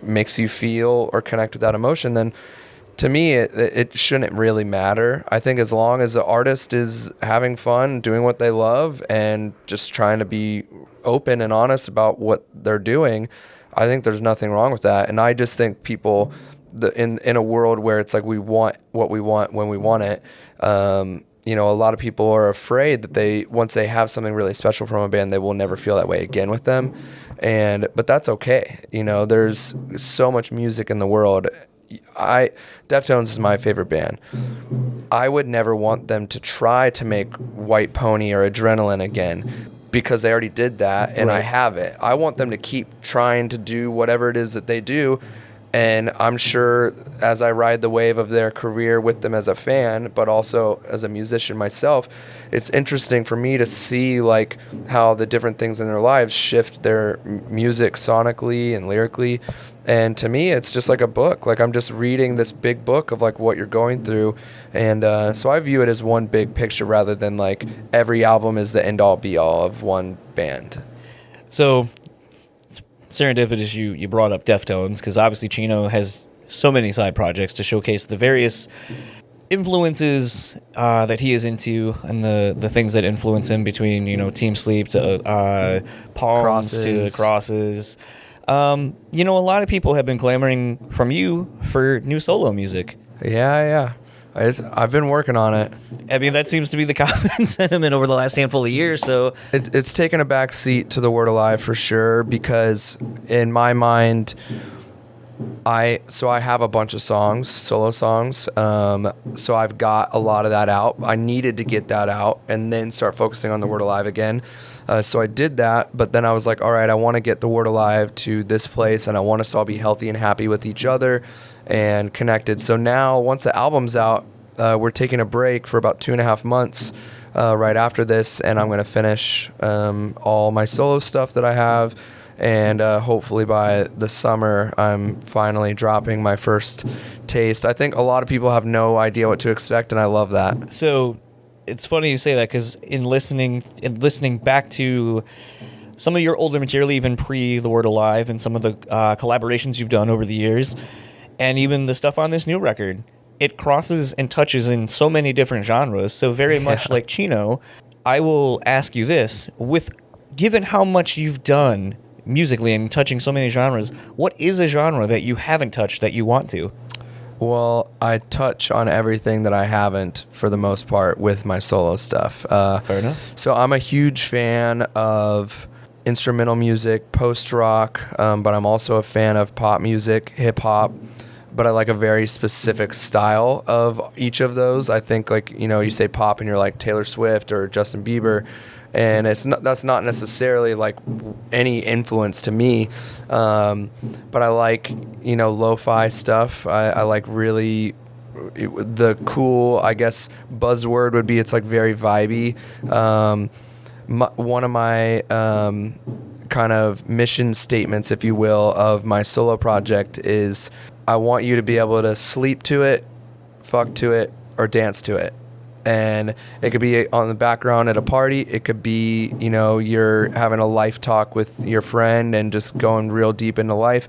makes you feel or connect with that emotion, then to me, it shouldn't really matter. I think as long as the artist is having fun, doing what they love, and just trying to be open and honest about what they're doing, I think there's nothing wrong with that. And I just think people, in a world where it's like we want what we want when we want it, a lot of people are afraid that once they have something really special from a band, they will never feel that way again with them. But that's okay. There's so much music in the world. Deftones is my favorite band. I would never want them to try to make White Pony or Adrenaline again, because they already did that, and I have it. I want them to keep trying to do whatever it is that they do. And I'm sure as I ride the wave of their career with them as a fan, but also as a musician myself, it's interesting for me to see like how the different things in their lives shift their music sonically and lyrically. And to me, it's just like a book. Like, I'm just reading this big book of like what you're going through. And so I view it as one big picture rather than like every album is the end all be all of one band. So serendipitous you brought up Deftones, because obviously Chino has so many side projects to showcase the various influences that he is into, and the things that influence him, between Team Sleep to Palms to Crosses. A lot of people have been clamoring from you for new solo music. Yeah. I've been working on it. I mean, that seems to be the common sentiment over the last handful of years. So it's taken a back seat to the Word Alive for sure, because in my mind, I have a bunch of songs, solo songs. So I've got a lot of that out. I needed to get that out and then start focusing on the Word Alive again. So I did that, but then I was like, all right, I want to get the Word Alive to this place, and I want us to all be healthy and happy with each other and connected. So now, once the album's out, we're taking a break for about 2.5 months right after this, and I'm going to finish all my solo stuff that I have, and hopefully by the summer, I'm finally dropping my first taste. I think a lot of people have no idea what to expect, and I love that. So it's funny you say that, because in listening back to some of your older material, even pre The Word Alive, and some of the collaborations you've done over the years, and even the stuff on this new record, it crosses and touches in so many different genres. So very much like Chino, I will ask you this: given how much you've done musically and touching so many genres, what is a genre that you haven't touched that you want to? Well, I touch on everything that I haven't, for the most part, with my solo stuff. Fair enough. So I'm a huge fan of instrumental music, post-rock, but I'm also a fan of pop music, hip-hop, but I like a very specific style of each of those. I think, like, you say pop and you're like Taylor Swift or Justin Bieber, and that's not necessarily like any influence to me, but I like lo-fi stuff. I like really the cool, I guess buzzword would be, it's like very vibey. One of my kind of mission statements, if you will, of my solo project is I want you to be able to sleep to it, fuck to it, or dance to it. And it could be on the background at a party. It could be, you're having a life talk with your friend and just going real deep into life.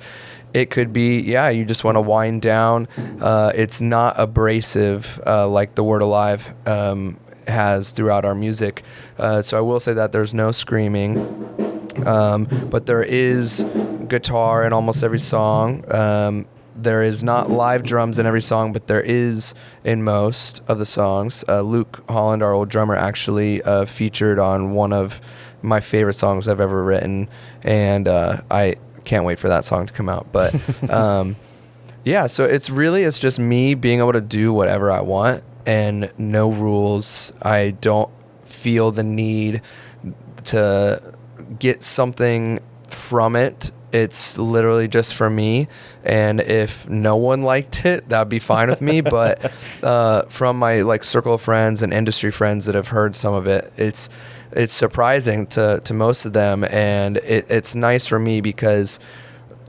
It could be, you just want to wind down. It's not abrasive like The Word Alive. has throughout our music. So I will say that there's no screaming, but there is guitar in almost every song. There is not live drums in every song, but there is in most of the songs. Luke Holland, our old drummer, actually featured on one of my favorite songs I've ever written, and I can't wait for that song to come out. But yeah, so it's just me being able to do whatever I want and no rules. I don't feel the need to get something from it. It's literally just for me, and if no one liked it, that'd be fine with me. But from my circle of friends and industry friends that have heard some of it, it's surprising to most of them, and it's nice for me because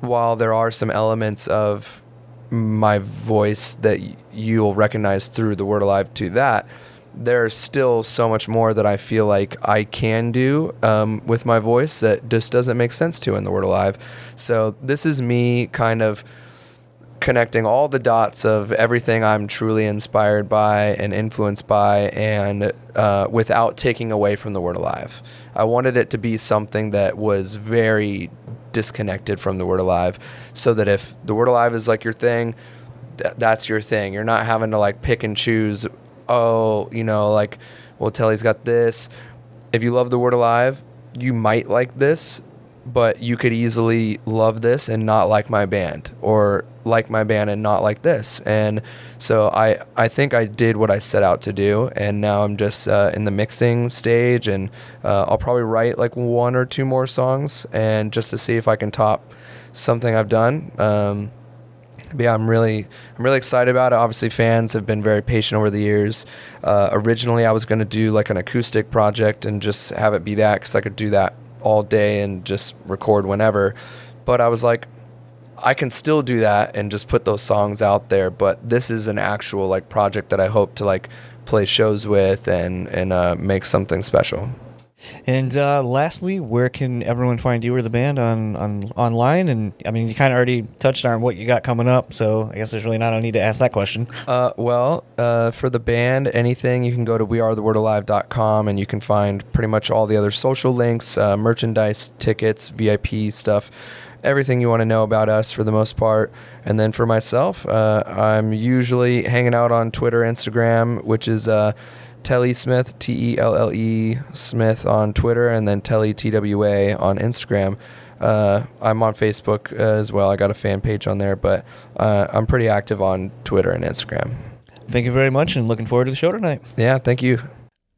while there are some elements of my voice that you'll recognize through the Word Alive to that, there's still so much more that I feel like I can do with my voice that just doesn't make sense to in the Word Alive. So this is me kind of connecting all the dots of everything I'm truly inspired by and influenced by, and without taking away from the Word Alive. I wanted it to be something that was very disconnected from the Word Alive, so that if the Word Alive is your thing, that's your thing. You're not having to pick and choose. Oh, well, Telly's got this. If you love the Word Alive, you might like this, but you could easily love this and not like my band, or like my band and not like this. And so I think I did what I set out to do, and now I'm just in the mixing stage, and I'll probably write one or two more songs, and just to see if I can top something I've done. But yeah, I'm really excited about it. Obviously, fans have been very patient over the years. Originally, I was going to do an acoustic project and just have it be that, because I could do that all day and just record whenever. But I was like, I can still do that and just put those songs out there. But this is an actual project that I hope to play shows with and make something special. And lastly, where can everyone find you or the band on online? And I mean, you kind of already touched on what you got coming up, so I guess there's really not a need to ask that question. Well, for the band, anything, you can go to wearethewordalive.com, and you can find pretty much all the other social links, merchandise, tickets, VIP stuff, everything you want to know about us for the most part. And then for myself, I'm usually hanging out on Twitter, Instagram, which is Telle Smith, Telle Smith on Twitter, and then Telle TWA on Instagram. I'm on Facebook as well. I got a fan page on there, but I'm pretty active on Twitter and Instagram. Thank you very much, and looking forward to the show tonight. Yeah, thank you.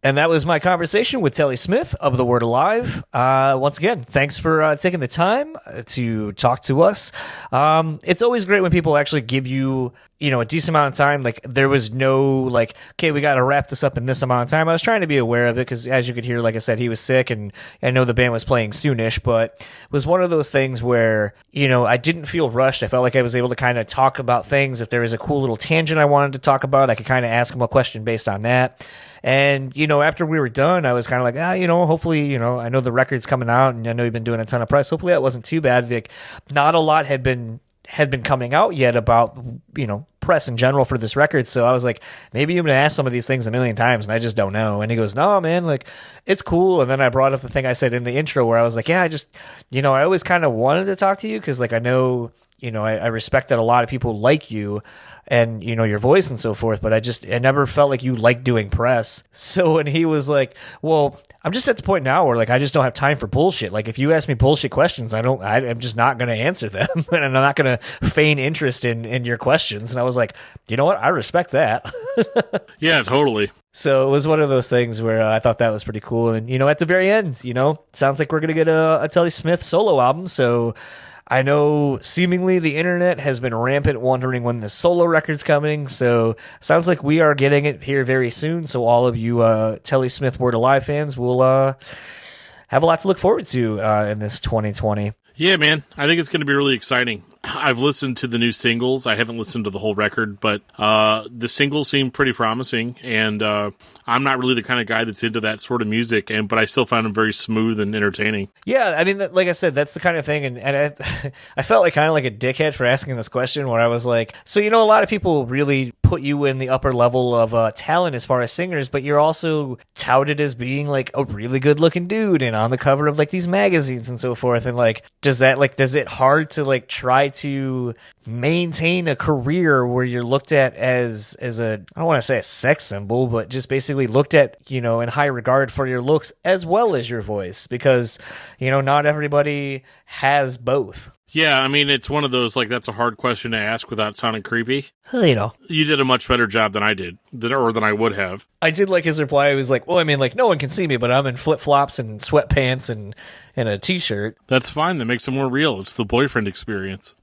And that was my conversation with Telle Smith of the Word Alive. Once again, thanks for taking the time to talk to us. It's always great when people actually give you, a decent amount of time. There was no, okay, we got to wrap this up in this amount of time. I was trying to be aware of it because, as you could hear, like I said, he was sick, and I know the band was playing soonish, but it was one of those things where, I didn't feel rushed. I felt like I was able to kind of talk about things. If there was a cool little tangent I wanted to talk about, I could kind of ask him a question based on that. And, after we were done, I was kind of like, hopefully, I know the record's coming out, and I know you've been doing a ton of press. Hopefully that wasn't too bad. Not a lot had been coming out yet about, press in general for this record. So I was like, maybe you're going to ask some of these things a million times, and I just don't know. And he goes, no, man, it's cool. And then I brought up the thing I said in the intro where I was like, yeah, I just, I always kind of wanted to talk to you because, I know, I respect that a lot of people like you and, your voice and so forth, but I never felt like you liked doing press. So when he was like, well, I'm just at the point now where I just don't have time for bullshit. If you ask me bullshit questions, I'm just not going to answer them and I'm not going to feign interest in your questions. And I was like, you know what? I respect that. Yeah, totally. So it was one of those things where I thought that was pretty cool. And, at the very end, sounds like we're going to get a Telle Smith solo album. So I know seemingly the internet has been rampant wondering when the solo record's coming, so sounds like we are getting it here very soon. So all of you Telle Smith Word Alive fans will have a lot to look forward to in this 2020. Yeah, man. I think it's going to be really exciting. I've listened to the new singles. I haven't listened to the whole record, but the singles seem pretty promising, and I'm not really the kind of guy that's into that sort of music, but I still found them very smooth and entertaining. Yeah, I mean, like I said, that's the kind of thing, and I felt kind of like a dickhead for asking this question where I was like, so, a lot of people really put you in the upper level of talent as far as singers, but you're also touted as being like a really good looking dude and on the cover of like these magazines and so forth. And like, does it hard to like try to maintain a career where you're looked at as a, I don't want to say a sex symbol, but just basically looked at, you know, in high regard for your looks as well as your voice? Because, you know, not everybody has both. Yeah, I mean, it's one of those, like, that's a hard question to ask without sounding creepy. You know. You did a much better job than I did, or than I would have. I did like his reply. He was like, well, I mean, like, no one can see me, but I'm in flip-flops and sweatpants and a T-shirt. That's fine. That makes it more real. It's the boyfriend experience.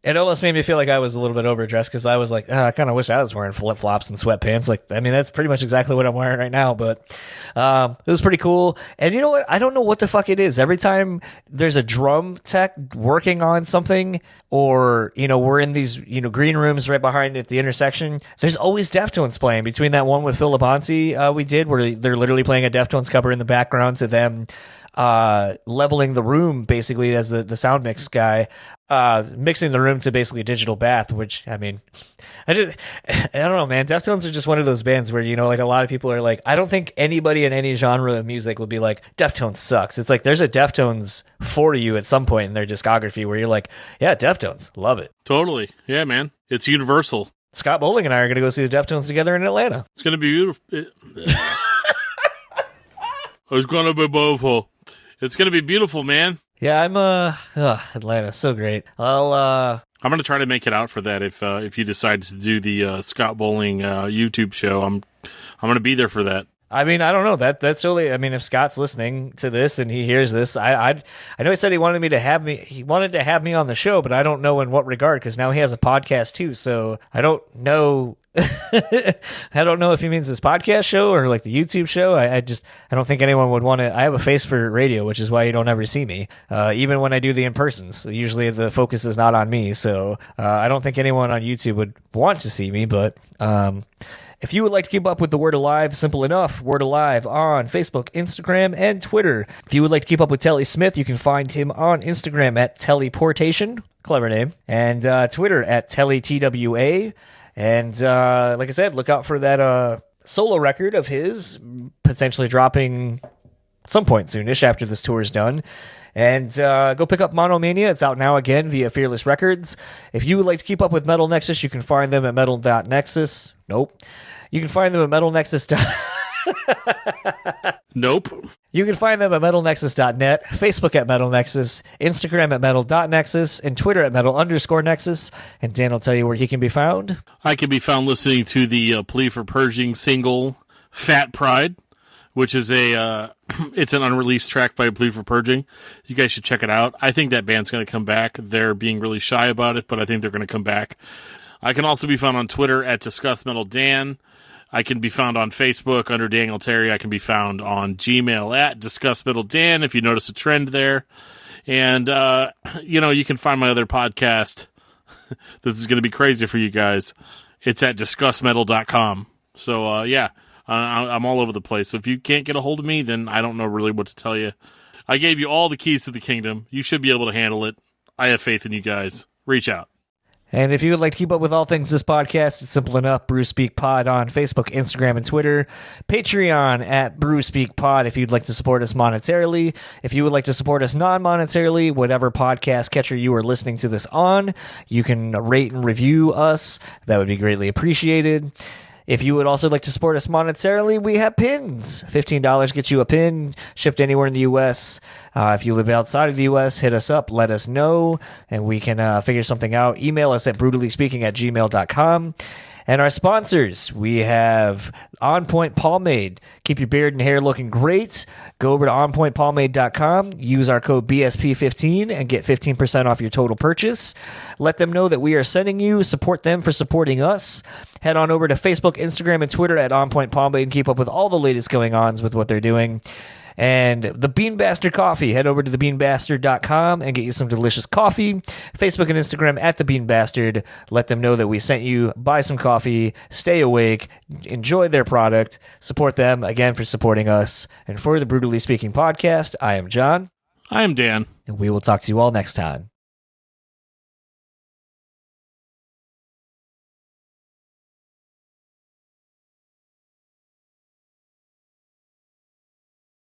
It almost made me feel like I was a little bit overdressed because I was like, I kind of wish I was wearing flip-flops and sweatpants. Like, I mean, that's pretty much exactly what I'm wearing right now, but it was pretty cool. And you know what? I don't know what the fuck it is. Every time there's a drum tech working on something, or, you know, we're in these, you know, green rooms right behind at the intersection, there's always Deftones playing. Between that one with Phil Labonte we did, where they're literally playing a Deftones cover in the background to them leveling the room basically as the sound mix guy, mixing the room to basically a digital bath, which, I mean, I don't know, man. Deftones are just one of those bands where, you know, like a lot of people are like, I don't think anybody in any genre of music would be like, Deftones sucks. It's like there's a Deftones for you at some point in their discography where you're like, yeah, Deftones, love it. Totally. Yeah, man. It's universal. Scott Bowling and I are going to go see the Deftones together in Atlanta. It's going to be beautiful. It's going to be beautiful. It's going to be beautiful, man. Yeah, I'm Atlanta, so great. I'm going to try to make it out for that if you decide to do the Scott Bowling YouTube show. I'm going to be there for that. I mean, I don't know. That's really, I mean, if Scott's listening to this and he hears this, I know he said he wanted to have me on the show, but I don't know in what regard, because now he has a podcast too. So I don't know. I don't know if he means this podcast show or like the YouTube show. I don't think anyone would want to. I have a face for radio, which is why you don't ever see me, even when I do the in-persons. Usually the focus is not on me. So I don't think anyone on YouTube would want to see me, but if you would like to keep up with the Word Alive, simple enough, Word Alive on Facebook, Instagram, and Twitter. If you would like to keep up with Telle Smith, you can find him on Instagram at Teleportation, clever name, and Twitter at TellyTWA. And like I said, look out for that solo record of his, potentially dropping some point soonish after this tour is done. And go pick up Monomania. It's out now again via Fearless Records. If you would like to keep up with Metal Nexus, you can find them at metal.nexus. Nope. You can find them at metalnexus. Nope. You can find them at metalnexus.net, Facebook at Metal Nexus, Instagram at metal.nexus, and Twitter at metal_nexus. And Dan will tell you where he can be found. I can be found listening to the Plea for Purging single, Fat Pride, which is it's an unreleased track by Plea for Purging. You guys should check it out. I think that band's going to come back. They're being really shy about it, but I think they're going to come back. I can also be found on Twitter at DiscussMetalDan. I can be found on Facebook under Daniel Terry. I can be found on Gmail at DiscussMetalDan if you notice a trend there. And, you can find my other podcast. This is going to be crazy for you guys. It's at DiscussMetal.com. So, I'm all over the place. So if you can't get a hold of me, then I don't know really what to tell you. I gave you all the keys to the kingdom. You should be able to handle it. I have faith in you guys. Reach out. And if you would like to keep up with all things this podcast, it's simple enough. Brewspeak Pod on Facebook, Instagram, and Twitter. Patreon at Brewspeak Pod if you'd like to support us monetarily. If you would like to support us non-monetarily, whatever podcast catcher you are listening to this on, you can rate and review us. That would be greatly appreciated. If you would also like to support us monetarily, we have pins. $15 gets you a pin, shipped anywhere in the U.S. If you live outside of the U.S., hit us up, let us know, and we can figure something out. Email us at brewtallyspeaking@gmail.com. And our sponsors, we have On Point Pomade. Keep your beard and hair looking great. Go over to onpointpomade.com. Use our code BSP15 and get 15% off your total purchase. Let them know that we are sending you. Support them for supporting us. Head on over to Facebook, Instagram, and Twitter at On Point Pomade and keep up with all the latest going-ons with what they're doing. And the Bean Bastard Coffee. Head over to thebeanbastard.com and get you some delicious coffee. Facebook and Instagram at The Bean Bastard. Let them know that we sent you. Buy some coffee. Stay awake. Enjoy their product. Support them, again, for supporting us. And for the Brewtally Speaking Podcast, I am John. I am Dan. And we will talk to you all next time.